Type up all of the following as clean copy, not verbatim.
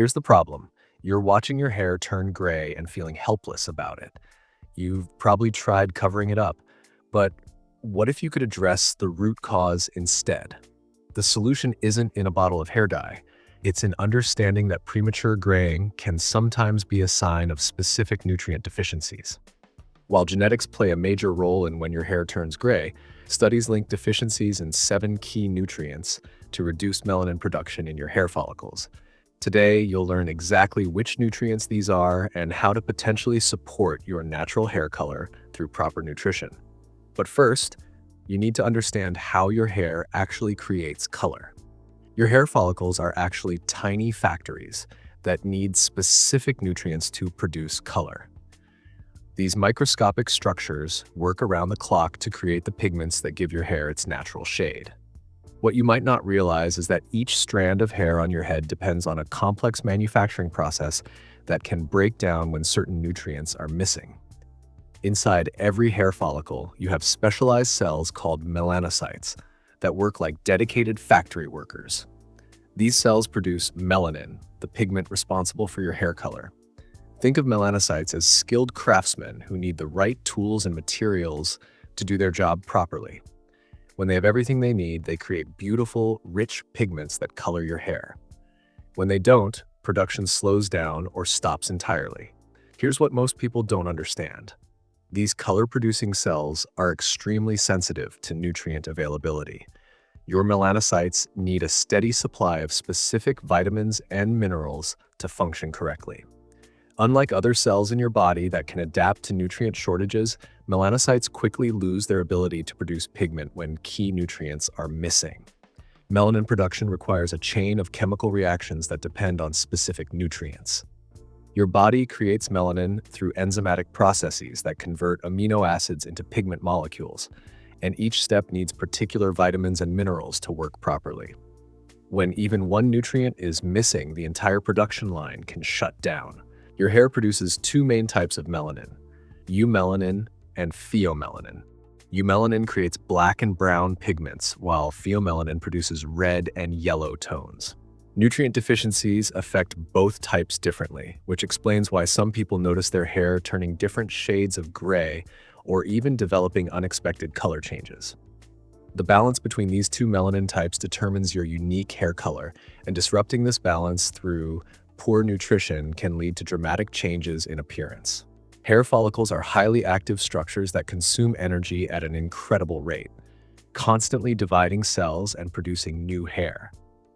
Here's the problem. You're watching your hair turn gray and feeling helpless about it. You've probably tried covering it up, but what if you could address the root cause instead? The solution isn't in a bottle of hair dye. It's in understanding that premature graying can sometimes be a sign of specific nutrient deficiencies. While genetics play a major role in when your hair turns gray, studies link deficiencies in 7 key nutrients to reduce melanin production in your hair follicles. Today, you'll learn exactly which nutrients these are and how to potentially support your natural hair color through proper nutrition. But first, you need to understand how your hair actually creates color. Your hair follicles are actually tiny factories that need specific nutrients to produce color. These microscopic structures work around the clock to create the pigments that give your hair its natural shade. What you might not realize is that each strand of hair on your head depends on a complex manufacturing process that can break down when certain nutrients are missing. Inside every hair follicle, you have specialized cells called melanocytes that work like dedicated factory workers. These cells produce melanin, the pigment responsible for your hair color. Think of melanocytes as skilled craftsmen who need the right tools and materials to do their job properly. When they have everything they need, they create beautiful, rich pigments that color your hair. When they don't, production slows down or stops entirely. Here's what most people don't understand. These color-producing cells are extremely sensitive to nutrient availability. Your melanocytes need a steady supply of specific vitamins and minerals to function correctly. Unlike other cells in your body that can adapt to nutrient shortages, melanocytes quickly lose their ability to produce pigment when key nutrients are missing. Melanin production requires a chain of chemical reactions that depend on specific nutrients. Your body creates melanin through enzymatic processes that convert amino acids into pigment molecules, and each step needs particular vitamins and minerals to work properly. When even one nutrient is missing, the entire production line can shut down. Your hair produces 2 main types of melanin, eumelanin and pheomelanin. Eumelanin creates black and brown pigments, while pheomelanin produces red and yellow tones. Nutrient deficiencies affect both types differently, which explains why some people notice their hair turning different shades of gray or even developing unexpected color changes. The balance between these 2 melanin types determines your unique hair color, and disrupting this balance through poor nutrition can lead to dramatic changes in appearance. Hair follicles are highly active structures that consume energy at an incredible rate, constantly dividing cells and producing new hair.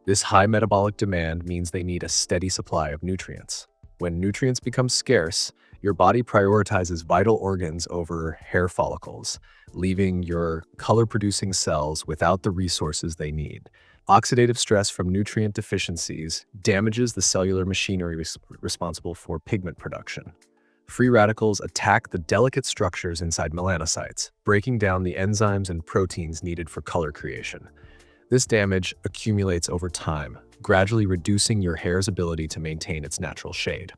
This high metabolic demand means they need a steady supply of nutrients. When nutrients become scarce, your body prioritizes vital organs over hair follicles, leaving your color-producing cells without the resources they need. Oxidative stress from nutrient deficiencies damages the cellular machinery responsible for pigment production. Free radicals attack the delicate structures inside melanocytes, breaking down the enzymes and proteins needed for color creation. This damage accumulates over time, gradually reducing your hair's ability to maintain its natural shade.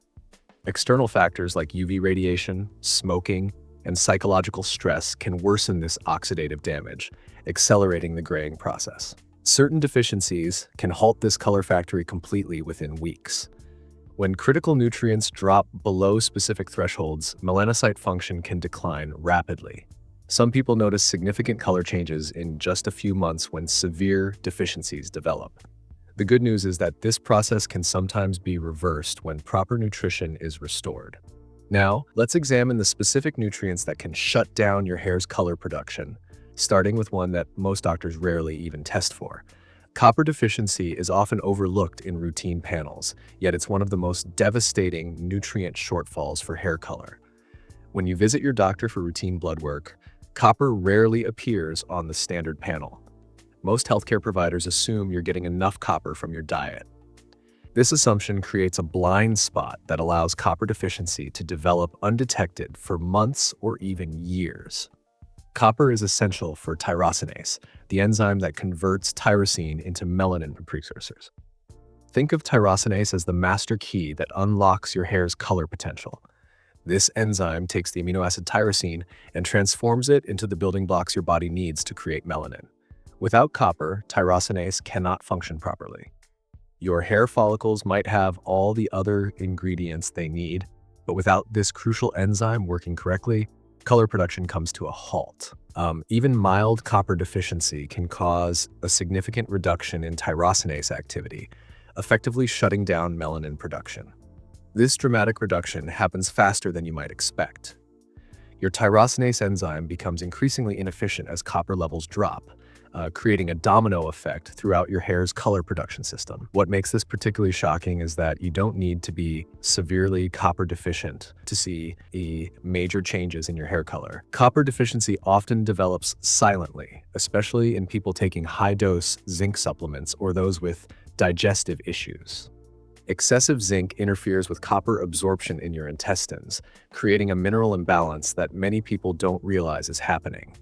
External factors like UV radiation, smoking, and psychological stress can worsen this oxidative damage, accelerating the graying process. Certain deficiencies can halt this color factory completely within weeks. When critical nutrients drop below specific thresholds, melanocyte function can decline rapidly. Some people notice significant color changes in just a few months when severe deficiencies develop. The good news is that this process can sometimes be reversed when proper nutrition is restored. Now, let's examine the specific nutrients that can shut down your hair's color production, starting with one that most doctors rarely even test for. Copper deficiency is often overlooked in routine panels, yet it's one of the most devastating nutrient shortfalls for hair color. When you visit your doctor for routine blood work, copper rarely appears on the standard panel. Most healthcare providers assume you're getting enough copper from your diet. This assumption creates a blind spot that allows copper deficiency to develop undetected for months or even years. Copper is essential for tyrosinase, the enzyme that converts tyrosine into melanin precursors. Think of tyrosinase as the master key that unlocks your hair's color potential. This enzyme takes the amino acid tyrosine and transforms it into the building blocks your body needs to create melanin. Without copper, tyrosinase cannot function properly. Your hair follicles might have all the other ingredients they need, but without this crucial enzyme working correctly, color production comes to a halt. Even mild copper deficiency can cause a significant reduction in tyrosinase activity, effectively shutting down melanin production. This dramatic reduction happens faster than you might expect. Your tyrosinase enzyme becomes increasingly inefficient as copper levels drop, creating a domino effect throughout your hair's color production system. What makes this particularly shocking is that you don't need to be severely copper deficient to see major changes in your hair color. Copper deficiency often develops silently, especially in people taking high-dose zinc supplements or those with digestive issues. Excessive zinc interferes with copper absorption in your intestines, creating a mineral imbalance that many people don't realize is happening.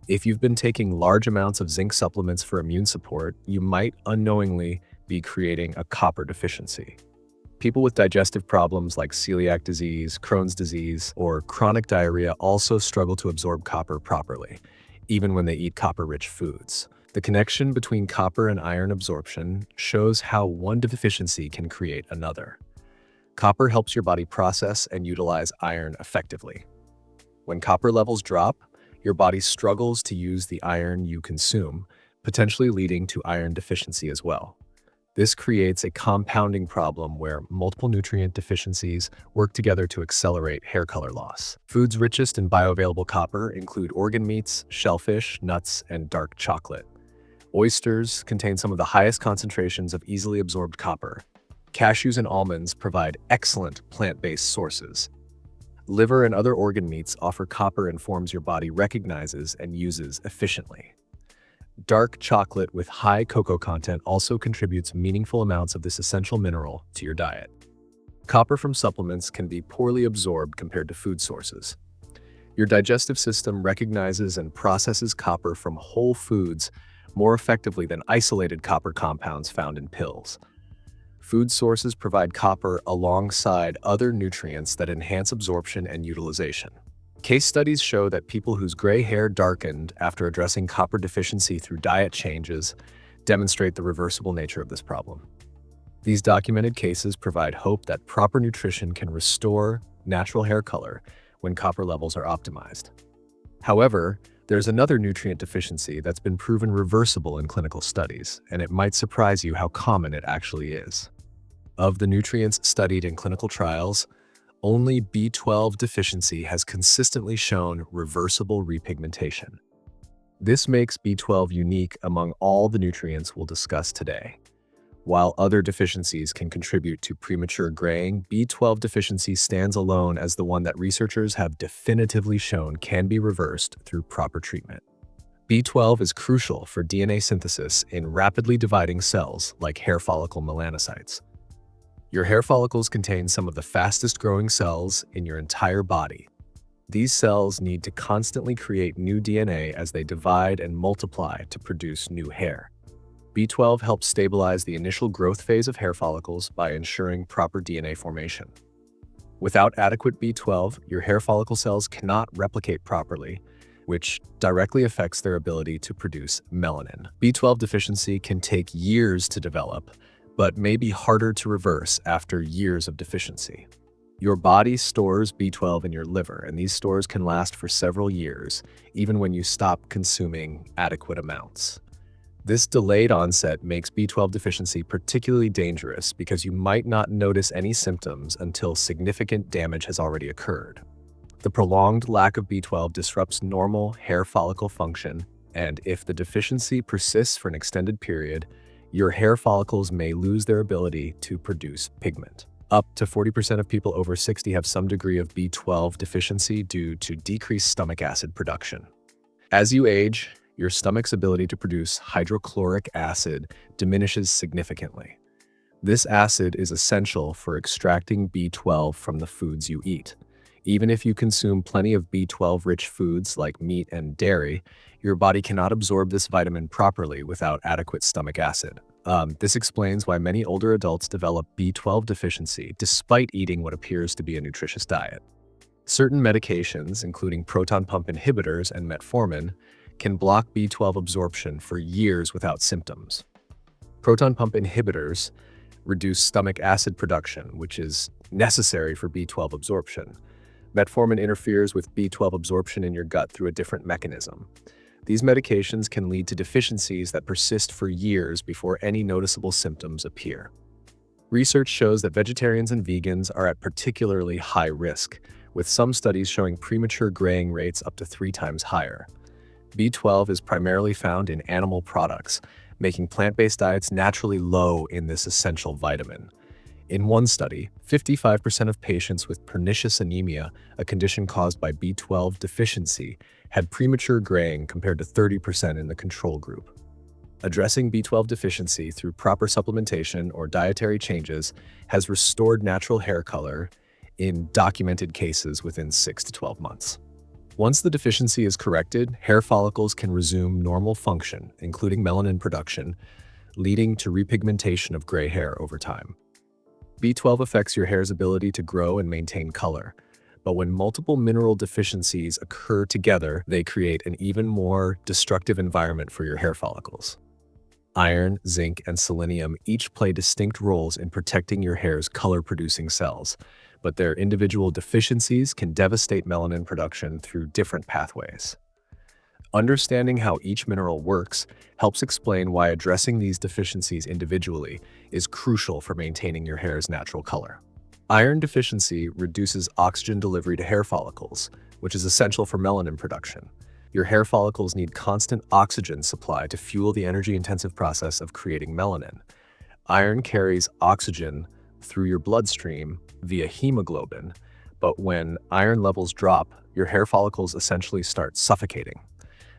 If you've been taking large amounts of zinc supplements for immune support, you might unknowingly be creating a copper deficiency. People with digestive problems like celiac disease, Crohn's disease, or chronic diarrhea also struggle to absorb copper properly, even when they eat copper-rich foods. The connection between copper and iron absorption shows how one deficiency can create another. Copper helps your body process and utilize iron effectively. When copper levels drop, your body struggles to use the iron you consume, potentially leading to iron deficiency as well. This creates a compounding problem where multiple nutrient deficiencies work together to accelerate hair color loss. Foods richest in bioavailable copper include organ meats, shellfish, nuts, and dark chocolate. Oysters contain some of the highest concentrations of easily absorbed copper. Cashews and almonds provide excellent plant-based sources. Liver and other organ meats offer copper in forms your body recognizes and uses efficiently. Dark chocolate with high cocoa content also contributes meaningful amounts of this essential mineral to your diet. Copper from supplements can be poorly absorbed compared to food sources. Your digestive system recognizes and processes copper from whole foods more effectively than isolated copper compounds found in pills. Food sources provide copper alongside other nutrients that enhance absorption and utilization. Case studies show that people whose gray hair darkened after addressing copper deficiency through diet changes demonstrate the reversible nature of this problem. These documented cases provide hope that proper nutrition can restore natural hair color when copper levels are optimized. However, there's another nutrient deficiency that's been proven reversible in clinical studies, and it might surprise you how common it actually is. Of the nutrients studied in clinical trials, only B12 deficiency has consistently shown reversible repigmentation. This makes B12 unique among all the nutrients we'll discuss today. While other deficiencies can contribute to premature graying, B12 deficiency stands alone as the one that researchers have definitively shown can be reversed through proper treatment. B12 is crucial for DNA synthesis in rapidly dividing cells like hair follicle melanocytes. Your hair follicles contain some of the fastest growing cells in your entire body. These cells need to constantly create new DNA as they divide and multiply to produce new hair. B12 helps stabilize the initial growth phase of hair follicles by ensuring proper DNA formation. Without adequate B12, your hair follicle cells cannot replicate properly, which directly affects their ability to produce melanin. B12 deficiency can take years to develop, but may be harder to reverse after years of deficiency. Your body stores B12 in your liver, and these stores can last for several years, even when you stop consuming adequate amounts. This delayed onset makes B12 deficiency particularly dangerous because you might not notice any symptoms until significant damage has already occurred. The prolonged lack of B12 disrupts normal hair follicle function, and if the deficiency persists for an extended period, your hair follicles may lose their ability to produce pigment. Up to 40% of people over 60 have some degree of B12 deficiency due to decreased stomach acid production. As you age, your stomach's ability to produce hydrochloric acid diminishes significantly. This acid is essential for extracting B12 from the foods you eat. Even if you consume plenty of B12-rich foods like meat and dairy, your body cannot absorb this vitamin properly without adequate stomach acid. This explains why many older adults develop B12 deficiency despite eating what appears to be a nutritious diet. Certain medications, including proton pump inhibitors and metformin, can block B12 absorption for years without symptoms. Proton pump inhibitors reduce stomach acid production, which is necessary for B12 absorption. Metformin interferes with B12 absorption in your gut through a different mechanism. These medications can lead to deficiencies that persist for years before any noticeable symptoms appear. Research shows that vegetarians and vegans are at particularly high risk, with some studies showing premature graying rates up to 3 times higher. B12 is primarily found in animal products, making plant-based diets naturally low in this essential vitamin. In one study, 55% of patients with pernicious anemia, a condition caused by B12 deficiency, had premature graying compared to 30% in the control group. Addressing B12 deficiency through proper supplementation or dietary changes has restored natural hair color in documented cases within 6 to 12 months. Once the deficiency is corrected, hair follicles can resume normal function, including melanin production, leading to repigmentation of gray hair over time. B12 affects your hair's ability to grow and maintain color, but when multiple mineral deficiencies occur together, they create an even more destructive environment for your hair follicles. Iron, zinc, and selenium each play distinct roles in protecting your hair's color-producing cells, but their individual deficiencies can devastate melanin production through different pathways. Understanding how each mineral works helps explain why addressing these deficiencies individually is crucial for maintaining your hair's natural color. Iron deficiency reduces oxygen delivery to hair follicles, which is essential for melanin production. Your hair follicles need constant oxygen supply to fuel the energy-intensive process of creating melanin. Iron carries oxygen through your bloodstream via hemoglobin, but when iron levels drop, your hair follicles essentially start suffocating.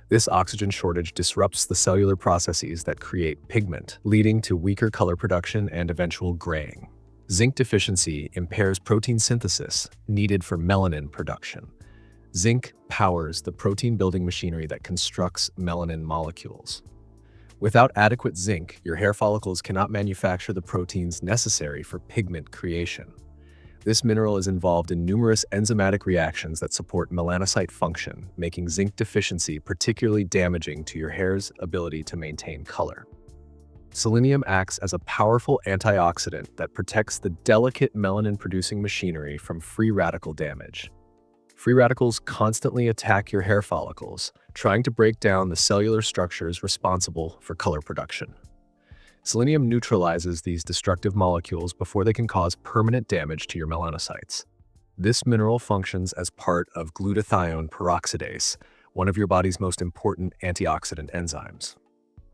This oxygen shortage disrupts the cellular processes that create pigment, leading to weaker color production and eventual graying. Zinc deficiency impairs protein synthesis needed for melanin production. Zinc powers the protein-building machinery that constructs melanin molecules. Without adequate zinc, your hair follicles cannot manufacture the proteins necessary for pigment creation. This mineral is involved in numerous enzymatic reactions that support melanocyte function, making zinc deficiency particularly damaging to your hair's ability to maintain color. Selenium acts as a powerful antioxidant that protects the delicate melanin-producing machinery from free radical damage. Free radicals constantly attack your hair follicles, trying to break down the cellular structures responsible for color production. Selenium neutralizes these destructive molecules before they can cause permanent damage to your melanocytes. This mineral functions as part of glutathione peroxidase, one of your body's most important antioxidant enzymes.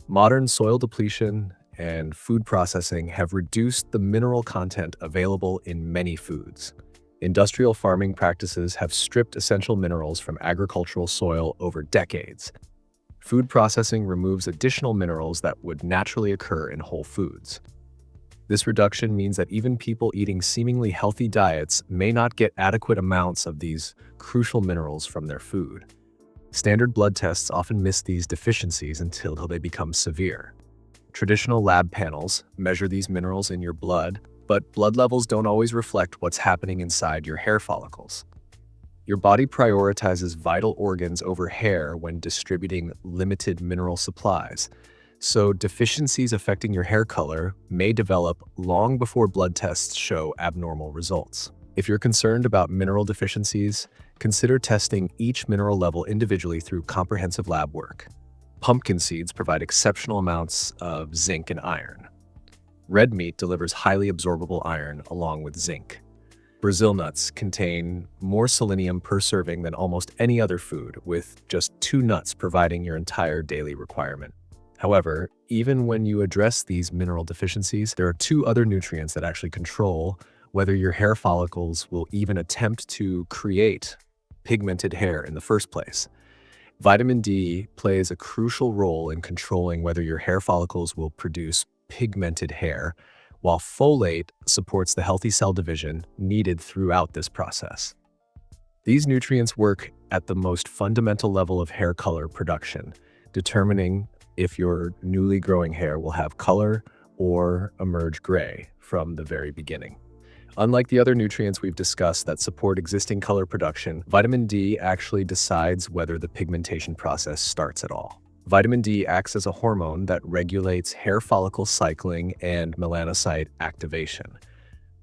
Modern soil depletion and food processing have reduced the mineral content available in many foods. Industrial farming practices have stripped essential minerals from agricultural soil over decades. Food processing removes additional minerals that would naturally occur in whole foods. This reduction means that even people eating seemingly healthy diets may not get adequate amounts of these crucial minerals from their food. Standard blood tests often miss these deficiencies until they become severe. Traditional lab panels measure these minerals in your blood, but blood levels don't always reflect what's happening inside your hair follicles. Your body prioritizes vital organs over hair when distributing limited mineral supplies, so deficiencies affecting your hair color may develop long before blood tests show abnormal results. If you're concerned about mineral deficiencies, consider testing each mineral level individually through comprehensive lab work. Pumpkin seeds provide exceptional amounts of zinc and iron. Red meat delivers highly absorbable iron along with zinc. Brazil nuts contain more selenium per serving than almost any other food, with just 2 nuts providing your entire daily requirement. However, even when you address these mineral deficiencies, there are 2 other nutrients that actually control whether your hair follicles will even attempt to create pigmented hair in the first place. Vitamin D plays a crucial role in controlling whether your hair follicles will produce pigmented hair, while folate supports the healthy cell division needed throughout this process. These nutrients work at the most fundamental level of hair color production, determining if your newly growing hair will have color or emerge gray from the very beginning. Unlike the other nutrients we've discussed that support existing color production, vitamin D actually decides whether the pigmentation process starts at all. Vitamin D acts as a hormone that regulates hair follicle cycling and melanocyte activation.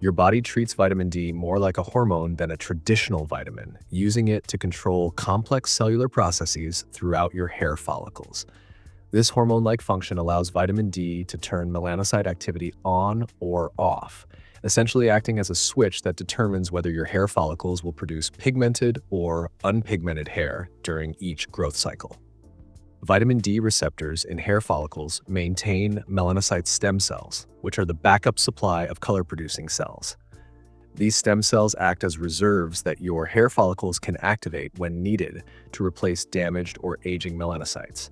Your body treats vitamin D more like a hormone than a traditional vitamin, using it to control complex cellular processes throughout your hair follicles. This hormone-like function allows vitamin D to turn melanocyte activity on or off, essentially acting as a switch that determines whether your hair follicles will produce pigmented or unpigmented hair during each growth cycle. Vitamin D receptors in hair follicles maintain melanocyte stem cells, which are the backup supply of color-producing cells. These stem cells act as reserves that your hair follicles can activate when needed to replace damaged or aging melanocytes.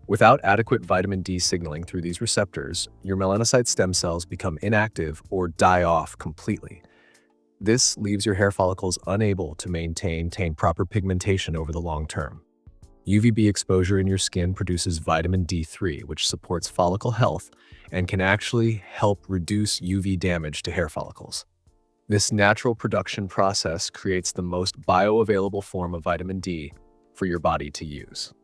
Without adequate vitamin D signaling through these receptors, your melanocyte stem cells become inactive or die off completely. This leaves your hair follicles unable to maintain proper pigmentation over the long term. UVB exposure in your skin produces vitamin D3, which supports follicle health and can actually help reduce UV damage to hair follicles. This natural production process creates the most bioavailable form of vitamin D for your body to use.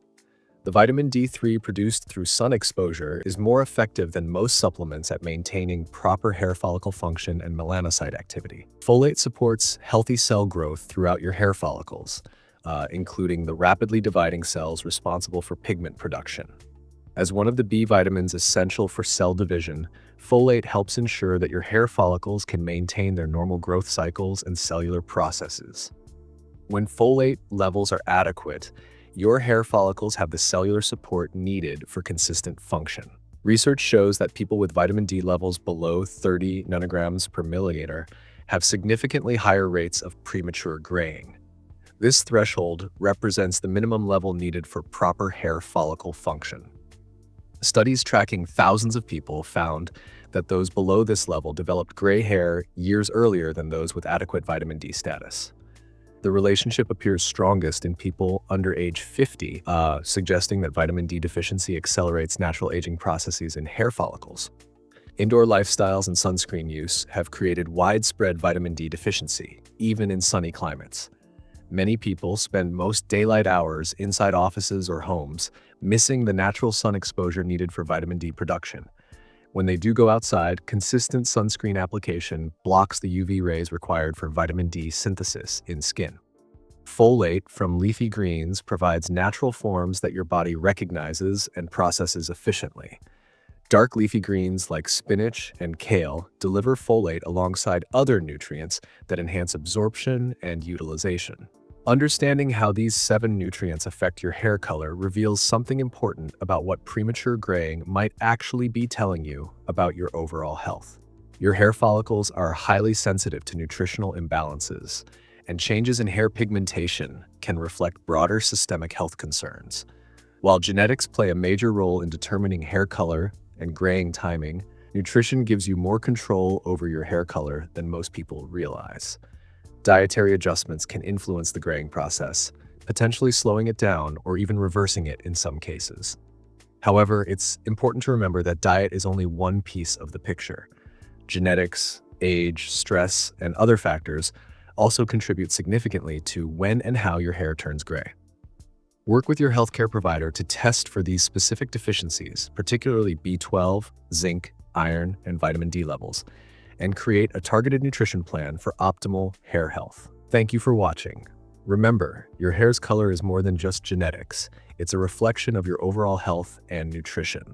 The vitamin D3 produced through sun exposure is more effective than most supplements at maintaining proper hair follicle function and melanocyte activity. Folate supports healthy cell growth throughout your hair follicles, including the rapidly dividing cells responsible for pigment production. As one of the B vitamins essential for cell division, folate helps ensure that your hair follicles can maintain their normal growth cycles and cellular processes. When folate levels are adequate, your hair follicles have the cellular support needed for consistent function. Research shows that people with vitamin D levels below 30 nanograms per milliliter have significantly higher rates of premature graying. This threshold represents the minimum level needed for proper hair follicle function. Studies tracking thousands of people found that those below this level developed gray hair years earlier than those with adequate vitamin D status. The relationship appears strongest in people under age 50, suggesting that vitamin D deficiency accelerates natural aging processes in hair follicles. Indoor lifestyles and sunscreen use have created widespread vitamin D deficiency, even in sunny climates. Many people spend most daylight hours inside offices or homes, missing the natural sun exposure needed for vitamin D production. When they do go outside, consistent sunscreen application blocks the UV rays required for vitamin D synthesis in skin. Folate from leafy greens provides natural forms that your body recognizes and processes efficiently. Dark leafy greens like spinach and kale deliver folate alongside other nutrients that enhance absorption and utilization. Understanding how these 7 nutrients affect your hair color reveals something important about what premature graying might actually be telling you about your overall health. Your hair follicles are highly sensitive to nutritional imbalances, and changes in hair pigmentation can reflect broader systemic health concerns. While genetics play a major role in determining hair color and graying timing, nutrition gives you more control over your hair color than most people realize. Dietary adjustments can influence the graying process, potentially slowing it down or even reversing it in some cases. However, it's important to remember that diet is only one piece of the picture. Genetics, age, stress, and other factors also contribute significantly to when and how your hair turns gray. Work with your healthcare provider to test for these specific deficiencies, particularly B12, zinc, iron, and vitamin D levels, and create a targeted nutrition plan for optimal hair health. Thank you for watching. Remember, your hair's color is more than just genetics. It's a reflection of your overall health and nutrition.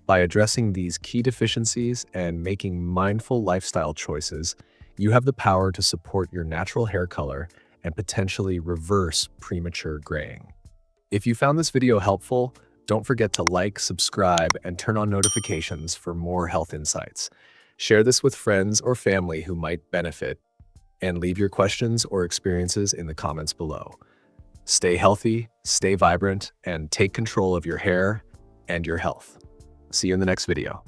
By addressing these key deficiencies and making mindful lifestyle choices, you have the power to support your natural hair color and potentially reverse premature graying. If you found this video helpful, don't forget to like, subscribe, and turn on notifications for more health insights. Share this with friends or family who might benefit, and leave your questions or experiences in the comments below. Stay healthy, stay vibrant, and take control of your hair and your health. See you in the next video.